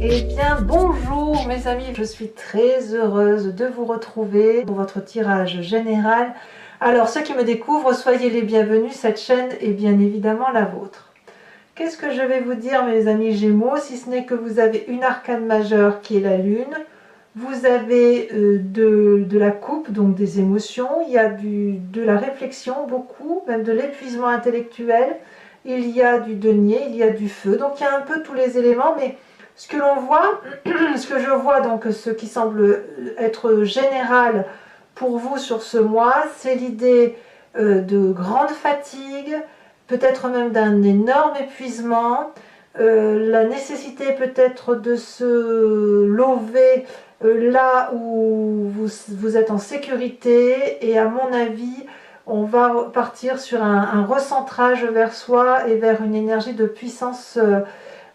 Eh bien bonjour mes amis, je suis très heureuse de vous retrouver pour votre tirage général. Alors ceux qui me découvrent, soyez les bienvenus, cette chaîne est bien évidemment la vôtre. Qu'est-ce que je vais vous dire mes amis Gémeaux, si ce n'est que vous avez une arcane majeure qui est la Lune, vous avez de la coupe, donc des émotions, il y a de la réflexion, beaucoup, même de l'épuisement intellectuel, il y a du denier, il y a du feu, donc il y a un peu tous les éléments, mais ce que l'on voit, ce que je vois, donc ce qui semble être général pour vous sur ce mois, c'est l'idée de grande fatigue, peut-être même d'un énorme épuisement, la nécessité peut-être de se lever là où vous êtes en sécurité, et à mon avis, on va partir sur un recentrage vers soi et vers une énergie de puissance,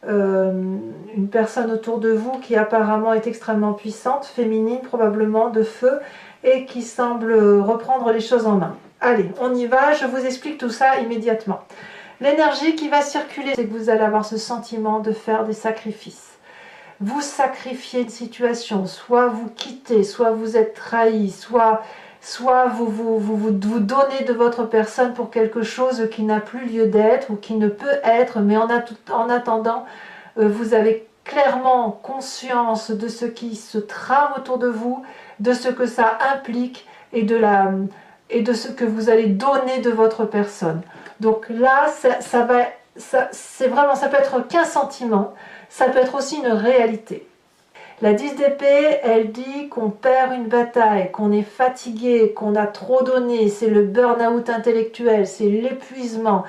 une personne autour de vous qui apparemment est extrêmement puissante, féminine probablement, de feu, et qui semble reprendre les choses en main. Allez, on y va, je vous explique tout ça immédiatement. L'énergie qui va circuler, c'est que vous allez avoir ce sentiment de faire des sacrifices. Vous sacrifiez une situation, soit vous quittez, soit vous êtes trahi, soit vous donnez de votre personne pour quelque chose qui n'a plus lieu d'être ou qui ne peut être, mais en attendant, vous avez clairement conscience de ce qui se trame autour de vous, de ce que ça implique et de ce que vous allez donner de votre personne. Donc là, c'est vraiment, ça peut être qu'un sentiment, ça peut être aussi une réalité. La 10 d'épée, elle dit qu'on perd une bataille, qu'on est fatigué, qu'on a trop donné, c'est le burn-out intellectuel, c'est l'épuisement.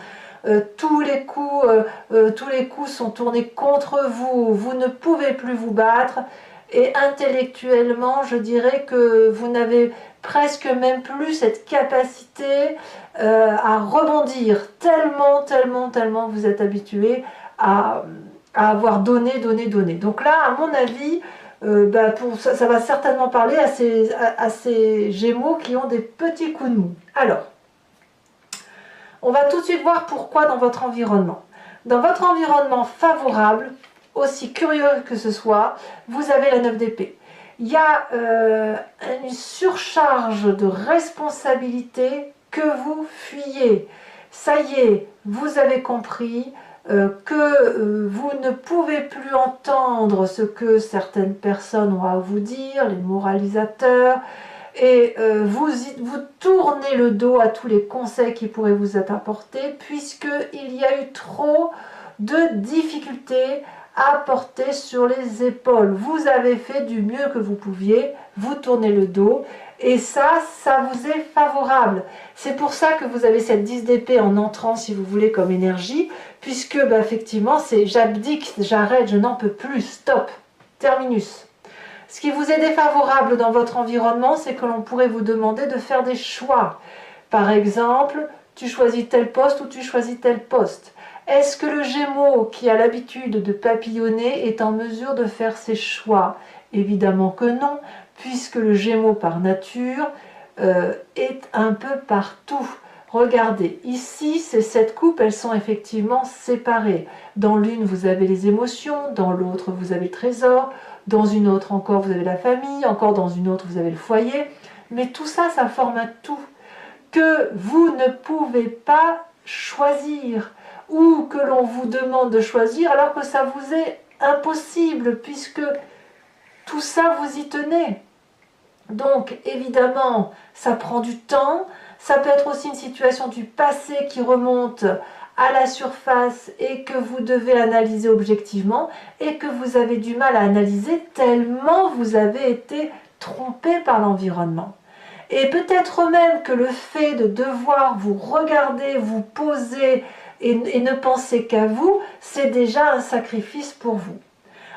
Tous les coups sont tournés contre vous, vous ne pouvez plus vous battre, et intellectuellement, je dirais que vous n'avez presque même plus cette capacité à rebondir, tellement vous êtes habitué à avoir donné. Donc là, à mon avis, ça va certainement parler à ces Gémeaux qui ont des petits coups de mou. Alors, on va tout de suite voir pourquoi dans votre environnement. Dans votre environnement favorable, aussi curieux que ce soit, vous avez la 9 d'épée. Il y a une surcharge de responsabilité que vous fuyez. Ça y est, vous avez compris que vous ne pouvez plus entendre ce que certaines personnes ont à vous dire, les moralisateurs, et vous tournez le dos à tous les conseils qui pourraient vous être apportés, puisqu'il y a eu trop de difficultés à porter sur les épaules. Vous avez fait du mieux que vous pouviez, vous tournez le dos, et ça vous est favorable. C'est pour ça que vous avez cette 10 d'épée en entrant, si vous voulez, comme énergie, puisque effectivement, c'est j'abdique, j'arrête, je n'en peux plus, stop, terminus. Ce qui vous est défavorable dans votre environnement, c'est que l'on pourrait vous demander de faire des choix. Par exemple, tu choisis tel poste ou tu choisis tel poste. Est-ce que le Gémeaux, qui a l'habitude de papillonner, est en mesure de faire ses choix? Évidemment que non, puisque le Gémeaux par nature est un peu partout. Regardez, ici, ces 7 coupes, elles sont effectivement séparées. Dans l'une, vous avez les émotions, dans l'autre, vous avez le trésor, dans une autre encore, vous avez la famille, encore dans une autre, vous avez le foyer. Mais tout ça, ça forme un tout que vous ne pouvez pas choisir, ou que l'on vous demande de choisir alors que ça vous est impossible, puisque tout ça, vous y tenez. Donc, évidemment, ça prend du temps. Ça peut être aussi une situation du passé qui remonte à la surface et que vous devez analyser objectivement et que vous avez du mal à analyser tellement vous avez été trompé par l'environnement. Et peut-être même que le fait de devoir vous regarder, vous poser et ne penser qu'à vous, c'est déjà un sacrifice pour vous.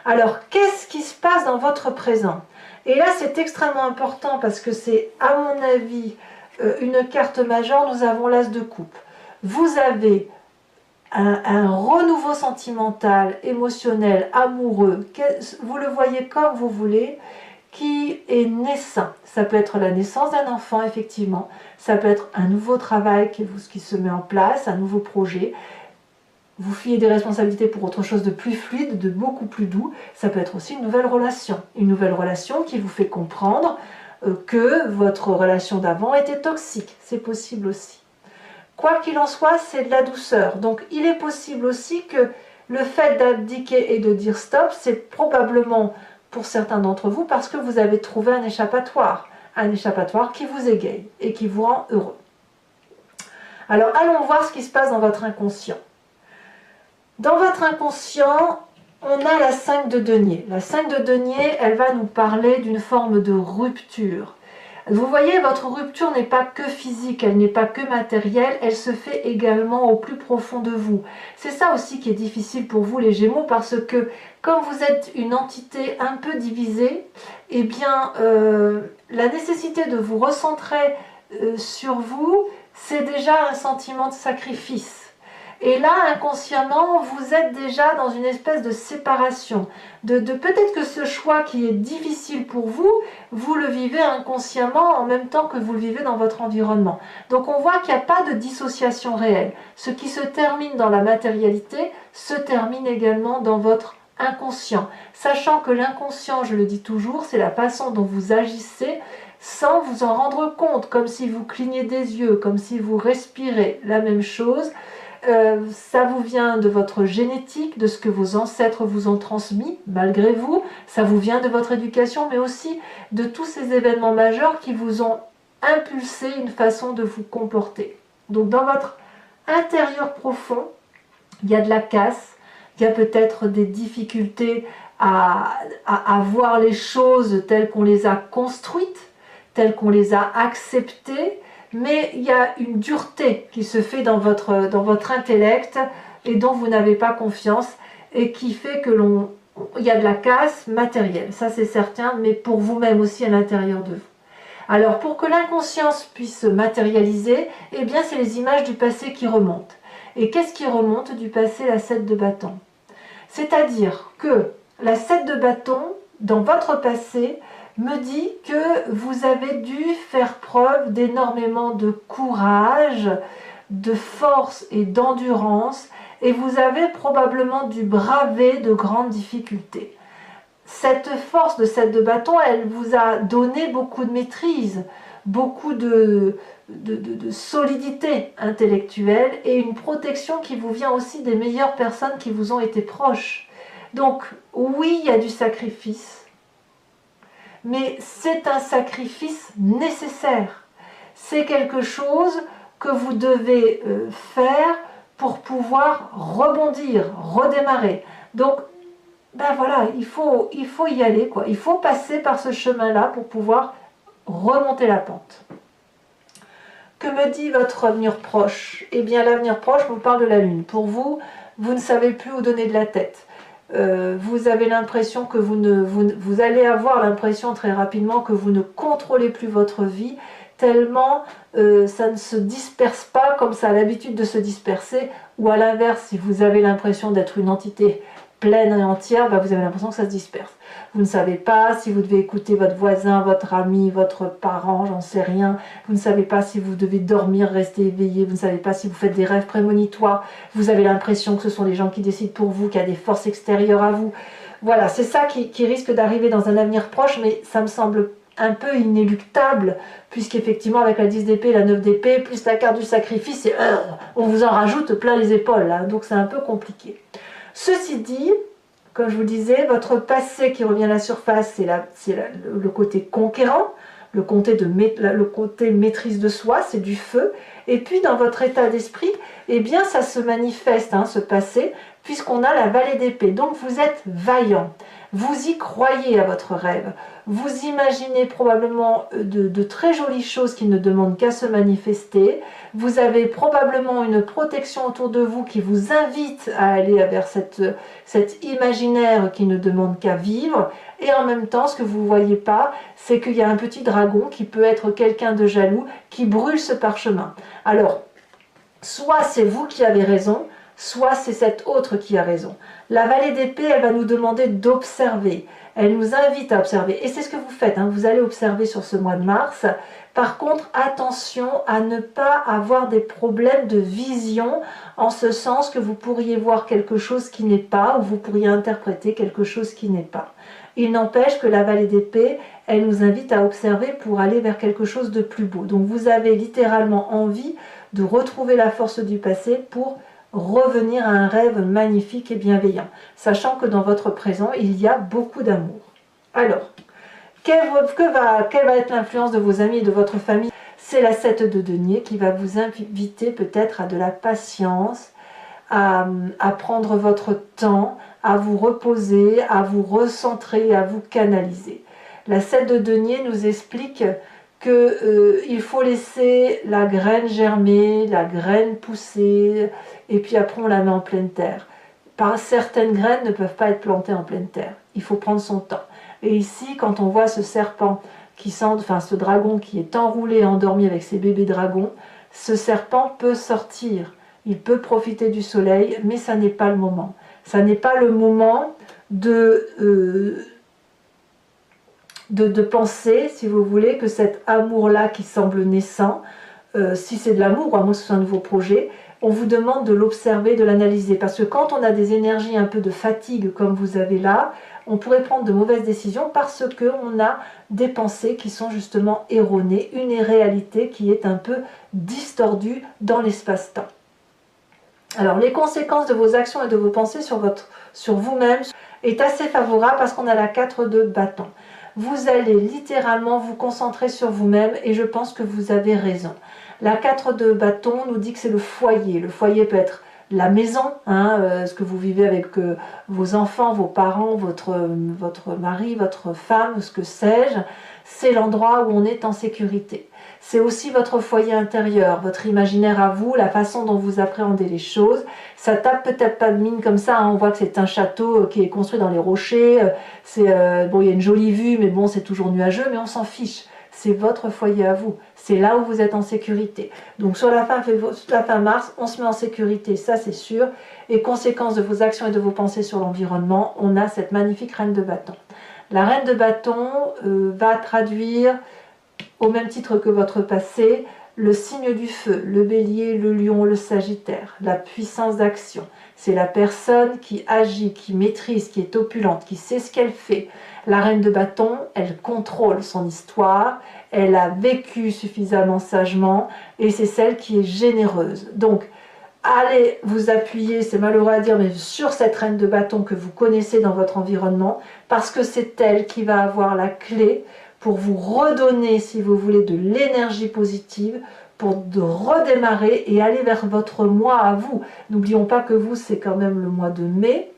Alors, qu'est-ce qui se passe dans votre présent? Et là, c'est extrêmement important parce que c'est, à mon avis, une carte majeure. Nous avons l'As de coupe. Vous avez un renouveau sentimental, émotionnel, amoureux, vous le voyez comme vous voulez, qui est naissant. Ça peut être la naissance d'un enfant, effectivement. Ça peut être un nouveau travail qui se met en place, un nouveau projet. vous fuyez des responsabilités pour autre chose de plus fluide, de beaucoup plus doux. Ça peut être aussi une nouvelle relation qui vous fait comprendre que votre relation d'avant était toxique. C'est possible aussi. Quoi qu'il en soit, c'est de la douceur. Donc il est possible aussi que le fait d'abdiquer et de dire stop, c'est probablement pour certains d'entre vous parce que vous avez trouvé un échappatoire qui vous égaye et qui vous rend heureux. Alors allons voir ce qui se passe dans votre inconscient. Dans votre inconscient, on a la 5 de denier. La 5 de denier, elle va nous parler d'une forme de rupture. Vous voyez, votre rupture n'est pas que physique, elle n'est pas que matérielle, elle se fait également au plus profond de vous. C'est ça aussi qui est difficile pour vous les Gémeaux, parce que comme vous êtes une entité un peu divisée, eh bien, la nécessité de vous recentrer sur vous, c'est déjà un sentiment de sacrifice. Et là, inconsciemment, vous êtes déjà dans une espèce de séparation. Peut-être que ce choix qui est difficile pour vous, vous le vivez inconsciemment en même temps que vous le vivez dans votre environnement. Donc on voit qu'il n'y a pas de dissociation réelle. Ce qui se termine dans la matérialité se termine également dans votre inconscient. Sachant que l'inconscient, je le dis toujours, c'est la façon dont vous agissez sans vous en rendre compte, comme si vous clignez des yeux, comme si vous respirez la même chose. Ça vous vient de votre génétique, de ce que vos ancêtres vous ont transmis, malgré vous. Ça vous vient de votre éducation, mais aussi de tous ces événements majeurs qui vous ont impulsé une façon de vous comporter. Donc dans votre intérieur profond, il y a de la casse, il y a peut-être des difficultés à voir les choses telles qu'on les a construites, telles qu'on les a acceptées, mais il y a une dureté qui se fait dans votre intellect et dont vous n'avez pas confiance et qui fait que il y a de la casse matérielle, ça c'est certain, mais pour vous-même aussi à l'intérieur de vous. Alors pour que l'inconscience puisse se matérialiser, eh bien c'est les images du passé qui remontent. Et qu'est-ce qui remonte du passé? La 7 de bâton. C'est-à-dire que la 7 de bâton, dans votre passé, me dit que vous avez dû faire preuve d'énormément de courage, de force et d'endurance, et vous avez probablement dû braver de grandes difficultés. Cette force de 7 de bâton, elle vous a donné beaucoup de maîtrise, beaucoup de solidité intellectuelle et une protection qui vous vient aussi des meilleures personnes qui vous ont été proches. Donc oui, il y a du sacrifice, mais c'est un sacrifice nécessaire. C'est quelque chose que vous devez faire pour pouvoir rebondir, redémarrer. Donc, ben voilà, il faut y aller, quoi. Il faut passer par ce chemin-là pour pouvoir remonter la pente. Que me dit votre avenir proche? Eh bien, l'avenir proche vous parle de la Lune. Pour vous, vous ne savez plus où donner de la tête. Vous avez l'impression que vous allez avoir l'impression très rapidement que vous ne contrôlez plus votre vie, tellement ça ne se disperse pas comme ça a l'habitude de se disperser, ou à l'inverse, si vous avez l'impression d'être une entité pleine et entière, bah vous avez l'impression que ça se disperse. Vous ne savez pas si vous devez écouter votre voisin, votre ami, votre parent, j'en sais rien. Vous ne savez pas si vous devez dormir, rester éveillé. Vous ne savez pas si vous faites des rêves prémonitoires. Vous avez l'impression que ce sont les gens qui décident pour vous, qu'il y a des forces extérieures à vous. Voilà, c'est ça qui risque d'arriver dans un avenir proche, mais ça me semble un peu inéluctable, puisqu'effectivement avec la 10 d'épée, la 9 d'épée, plus la carte du sacrifice, on vous en rajoute plein les épaules, là, donc c'est un peu compliqué. Ceci dit, comme je vous disais, votre passé qui revient à la surface, c'est le côté conquérant, le côté maîtrise de soi, c'est du feu. Et puis dans votre état d'esprit, eh bien ça se manifeste, ce passé, puisqu'on a la vallée d'épée. Donc vous êtes vaillant, vous y croyez à votre rêve, vous imaginez probablement de très jolies choses qui ne demandent qu'à se manifester, vous avez probablement une protection autour de vous qui vous invite à aller vers cet imaginaire qui ne demande qu'à vivre, et en même temps, ce que vous ne voyez pas, c'est qu'il y a un petit dragon qui peut être quelqu'un de jaloux qui brûle ce parchemin. Alors, soit c'est vous qui avez raison, soit c'est cette autre qui a raison. La vallée d'épée, elle va nous demander d'observer. Elle nous invite à observer. Et c'est ce que vous faites, hein. Vous allez observer sur ce mois de mars. Par contre, attention à ne pas avoir des problèmes de vision, en ce sens que vous pourriez voir quelque chose qui n'est pas, ou vous pourriez interpréter quelque chose qui n'est pas. Il n'empêche que la vallée d'épée, elle nous invite à observer pour aller vers quelque chose de plus beau. Donc vous avez littéralement envie de retrouver la force du passé pour revenir à un rêve magnifique et bienveillant, sachant que dans votre présent, il y a beaucoup d'amour. Alors, quelle va être l'influence de vos amis et de votre famille? C'est la 7 de denier qui va vous inviter peut-être à de la patience, à prendre votre temps, à vous reposer, à vous recentrer, à vous canaliser. La 7 de denier nous explique qu'il faut laisser la graine germer, la graine pousser, et puis après on la met en pleine terre. Certaines graines ne peuvent pas être plantées en pleine terre, il faut prendre son temps. Et ici, quand on voit ce serpent, ce dragon qui est enroulé, endormi avec ses bébés dragons, ce serpent peut sortir, il peut profiter du soleil, mais ça n'est pas le moment. Ça n'est pas le moment de penser, si vous voulez, que cet amour-là qui semble naissant, si c'est de l'amour, à moins que ce soit un nouveau projet, on vous demande de l'observer, de l'analyser. Parce que quand on a des énergies un peu de fatigue, comme vous avez là, on pourrait prendre de mauvaises décisions parce qu'on a des pensées qui sont justement erronées, une réalité qui est un peu distordue dans l'espace-temps. Alors, les conséquences de vos actions et de vos pensées sur vous-même est assez favorable parce qu'on a la 4 de bâton. Vous allez littéralement vous concentrer sur vous-même et je pense que vous avez raison. La 4 de bâton nous dit que c'est le foyer. Le foyer peut être la maison, ce que vous vivez avec vos enfants, vos parents, votre mari, votre femme, ce que sais-je. C'est l'endroit où on est en sécurité. C'est aussi votre foyer intérieur, votre imaginaire à vous, la façon dont vous appréhendez les choses. Ça tape peut-être pas de mine comme ça, hein. On voit que c'est un château qui est construit dans les rochers. Bon, il y a une jolie vue, mais bon, c'est toujours nuageux, mais on s'en fiche. C'est votre foyer à vous. C'est là où vous êtes en sécurité. Donc sur la fin mars, on se met en sécurité, ça c'est sûr. Et conséquence de vos actions et de vos pensées sur l'environnement, on a cette magnifique reine de bâton. La reine de bâton va traduire, au même titre que votre passé, le signe du feu, le bélier, le lion, le sagittaire, la puissance d'action. C'est la personne qui agit, qui maîtrise, qui est opulente, qui sait ce qu'elle fait. La reine de bâton, elle contrôle son histoire, elle a vécu suffisamment sagement et c'est celle qui est généreuse. Donc, allez vous appuyer, c'est malheureux à dire, mais sur cette reine de bâton que vous connaissez dans votre environnement, parce que c'est elle qui va avoir la clé pour vous redonner, si vous voulez, de l'énergie positive, pour de redémarrer et aller vers votre mois à vous. N'oublions pas que vous, c'est quand même le mois de mai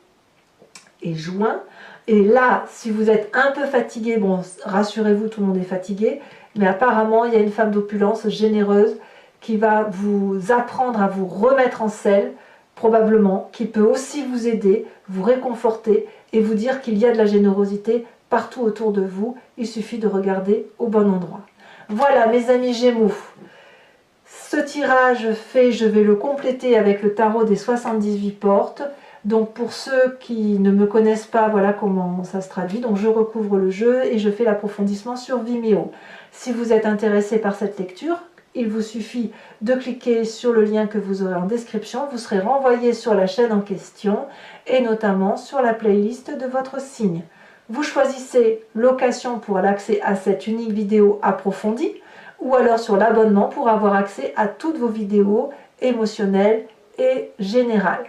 et juin. Et là, si vous êtes un peu fatigué, bon, rassurez-vous, tout le monde est fatigué, mais apparemment, il y a une femme d'opulence généreuse qui va vous apprendre à vous remettre en selle, probablement, qui peut aussi vous aider, vous réconforter et vous dire qu'il y a de la générosité partout autour de vous. Il suffit de regarder au bon endroit. Voilà, mes amis Gémeaux. Ce tirage fait, je vais le compléter avec le tarot des 78 portes. Donc pour ceux qui ne me connaissent pas, voilà comment ça se traduit. Donc je recouvre le jeu et je fais l'approfondissement sur Vimeo. Si vous êtes intéressé par cette lecture, il vous suffit de cliquer sur le lien que vous aurez en description. Vous serez renvoyé sur la chaîne en question et notamment sur la playlist de votre signe. Vous choisissez location pour l'accès à cette unique vidéo approfondie ou alors sur l'abonnement pour avoir accès à toutes vos vidéos émotionnelles et générales.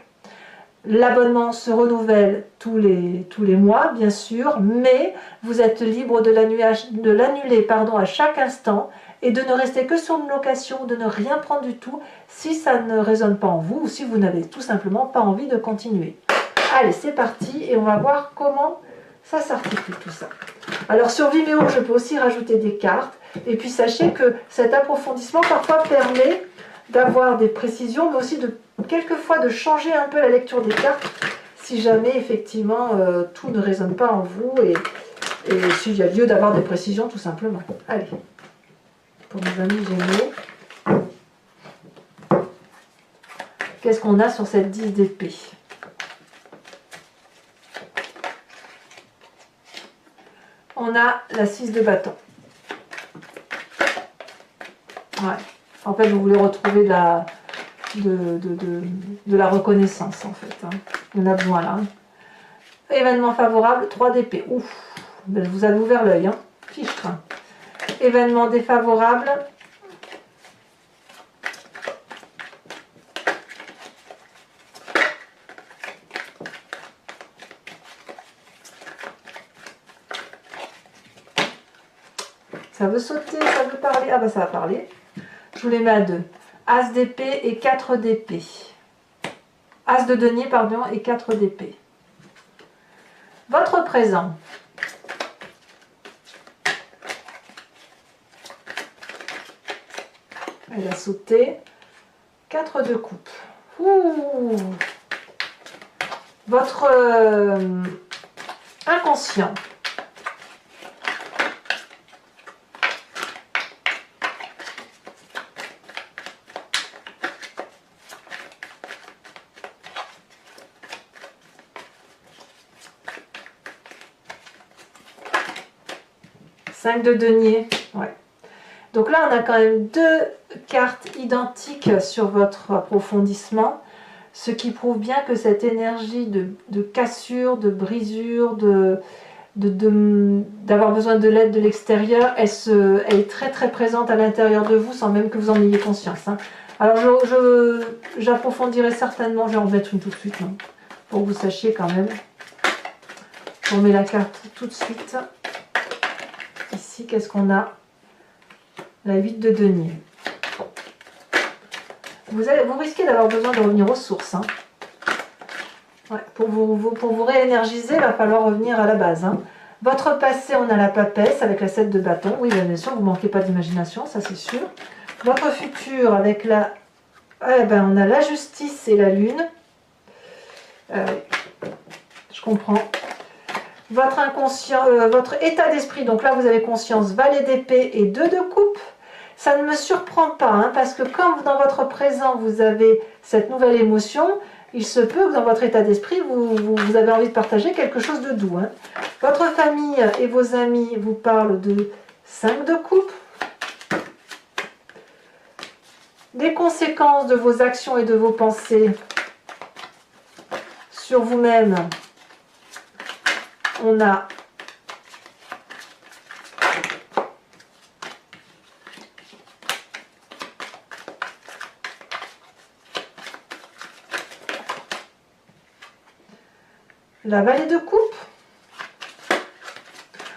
L'abonnement se renouvelle tous les mois, bien sûr, mais vous êtes libre de l'annuler à chaque instant et de ne rester que sur une location, de ne rien prendre du tout si ça ne résonne pas en vous ou si vous n'avez tout simplement pas envie de continuer. Allez, c'est parti et on va voir comment ça s'articule tout ça. Alors sur Vimeo, je peux aussi rajouter des cartes et puis sachez que cet approfondissement parfois permet d'avoir des précisions, mais aussi quelquefois de changer un peu la lecture des cartes si jamais effectivement tout ne résonne pas en vous et s'il y a lieu d'avoir des précisions tout simplement. Allez, pour mes amis Gémeaux. Qu'est-ce qu'on a sur cette 10 d'épée? On a la 6 de bâton. Ouais. En fait, vous voulez retrouver de la reconnaissance, en fait. Hein. On a besoin là. Hein. Événement favorable, 3 d'épée. Ouf, vous avez ouvert l'œil. Hein. Fichtre. Événement défavorable. Ça veut sauter, ça veut parler. Ah bah ça va parler. Je vous les mets à 2. As d'épée et 4 d'épée. As de denier, pardon, et 4 d'épée. Votre présent. Elle a sauté. 4 de coupe. Ouh. Votre inconscient. De denier, ouais. Donc là, on a quand même 2 cartes identiques sur votre approfondissement, ce qui prouve bien que cette énergie de cassure, de brisure, d'avoir besoin de l'aide de l'extérieur, elle est très très présente à l'intérieur de vous sans même que vous en ayez conscience. Hein. Alors j'approfondirai certainement, je vais en mettre une tout de suite, hein, pour que vous sachiez quand même. On met la carte tout de suite. Ici, qu'est-ce qu'on a? La 8 de denier. Vous risquez d'avoir besoin de revenir aux sources. Hein. Ouais, pour vous réénergiser, il va falloir revenir à la base. Hein. Votre passé, on a la papesse avec la 7 de bâton. Oui, bien sûr, vous ne manquez pas d'imagination, ça c'est sûr. Votre futur avec la... Eh ben, on a la justice et la lune. Je comprends. Votre inconscient, votre état d'esprit, donc là vous avez conscience, valet d'épée et 2 de coupe. Ça ne me surprend pas, hein, parce que quand dans votre présent vous avez cette nouvelle émotion, il se peut que dans votre état d'esprit vous avez envie de partager quelque chose de doux. Hein. Votre famille et vos amis vous parlent de 5 de coupe. Des conséquences de vos actions et de vos pensées sur vous-même. On a la vallée de coupe.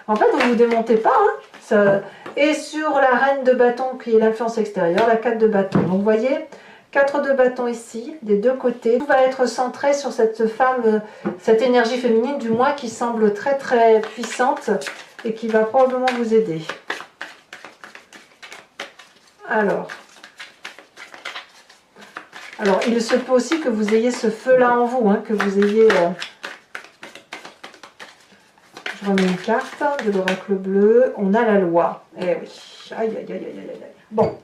En fait, vous ne vous démontez pas. Hein, et sur la reine de bâton qui est l'influence extérieure, la 4 de bâton. Donc vous voyez, 4 de bâton ici, des deux côtés. Tout va être centré sur cette femme, cette énergie féminine du moins qui semble très très puissante et qui va probablement vous aider. Alors, il se peut aussi que vous ayez ce feu-là en vous, hein, que vous ayez... Je remets une carte de l'oracle bleu. On a la loi. Eh oui. Aïe, aïe, aïe, aïe, aïe, aïe. Bon.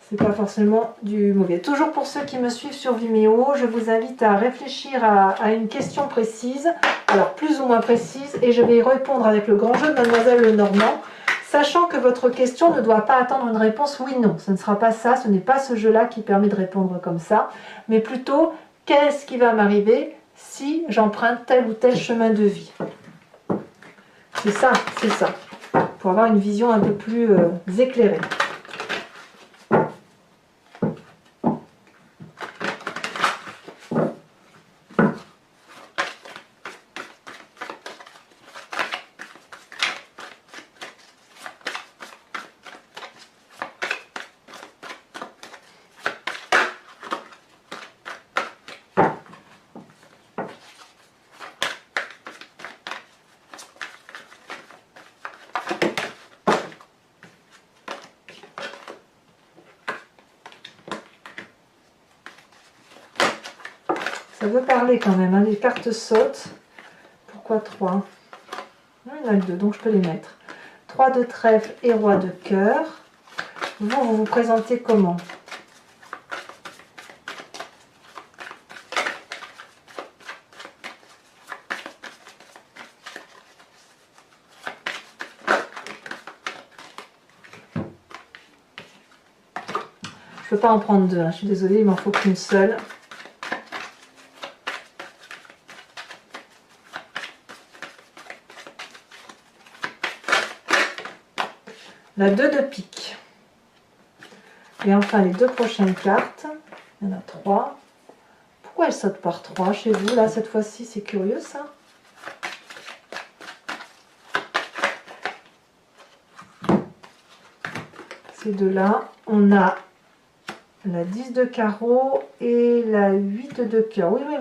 C'est pas forcément du mauvais. Toujours pour ceux qui me suivent sur Vimeo, je vous invite à réfléchir à une question précise, alors plus ou moins précise, et je vais y répondre avec le grand jeu de Mademoiselle Lenormand, sachant que votre question ne doit pas attendre une réponse oui-non. Ce ne sera pas ça, ce n'est pas ce jeu-là qui permet de répondre comme ça, mais plutôt, qu'est-ce qui va m'arriver si j'emprunte tel ou tel chemin de vie? C'est ça, pour avoir une vision un peu plus éclairée. Ça veut parler quand même, hein. Les cartes sautent. Pourquoi 3? Il y en a 2, donc je peux les mettre. 3 de trèfle et roi de cœur. Vous vous présentez comment? Je peux pas en prendre deux, hein. Je suis désolée, il m'en faut qu'une seule. La 2 de pique. Et enfin les deux prochaines cartes. Il y en a 3. Pourquoi elles sautent par 3 chez vous là cette fois-ci? C'est curieux ça. Ces deux-là, on a la 10 de carreau et la 8 de cœur. Oui, mais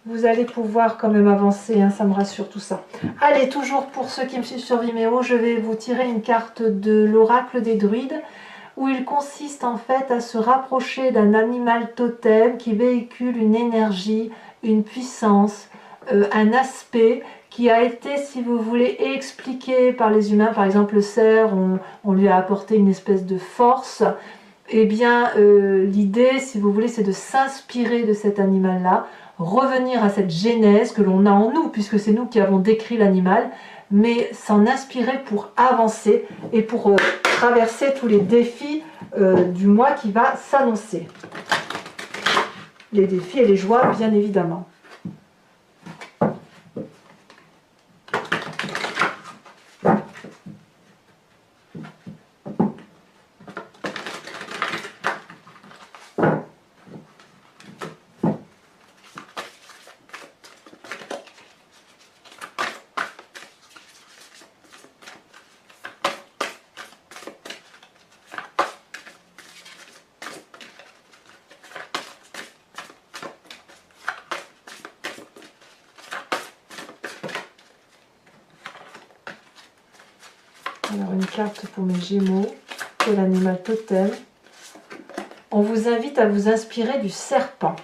vous allez pouvoir quand même avancer, hein, ça me rassure tout ça. Allez, toujours pour ceux qui me suivent sur Vimeo, je vais vous tirer une carte de l'oracle des druides, où il consiste en fait à se rapprocher d'un animal totem qui véhicule une énergie, une puissance, un aspect qui a été, si vous voulez, expliqué par les humains. Par exemple, le cerf, on lui a apporté une espèce de force. Eh bien, l'idée, si vous voulez, c'est de s'inspirer de cet animal-là, revenir à cette genèse que l'on a en nous, puisque c'est nous qui avons décrit l'animal, mais s'en inspirer pour avancer et pour traverser tous les défis du mois qui va s'annoncer. Les défis et les joies, bien évidemment. Alors une carte pour mes Gémeaux, pour l'animal totem. On vous invite à vous inspirer du serpent.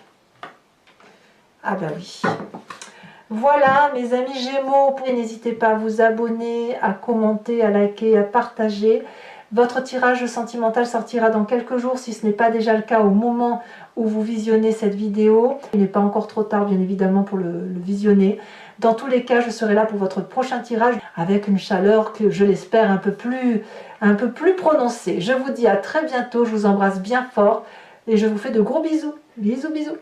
Ah bah oui. Voilà mes amis Gémeaux, n'hésitez pas à vous abonner, à commenter, à liker, à partager. Votre tirage sentimental sortira dans quelques jours, si ce n'est pas déjà le cas au moment où vous visionnez cette vidéo. Il n'est pas encore trop tard, bien évidemment, pour le visionner. Dans tous les cas, je serai là pour votre prochain tirage avec une chaleur que je l'espère un peu plus prononcée. Je vous dis à très bientôt, je vous embrasse bien fort et je vous fais de gros bisous. Bisous, bisous.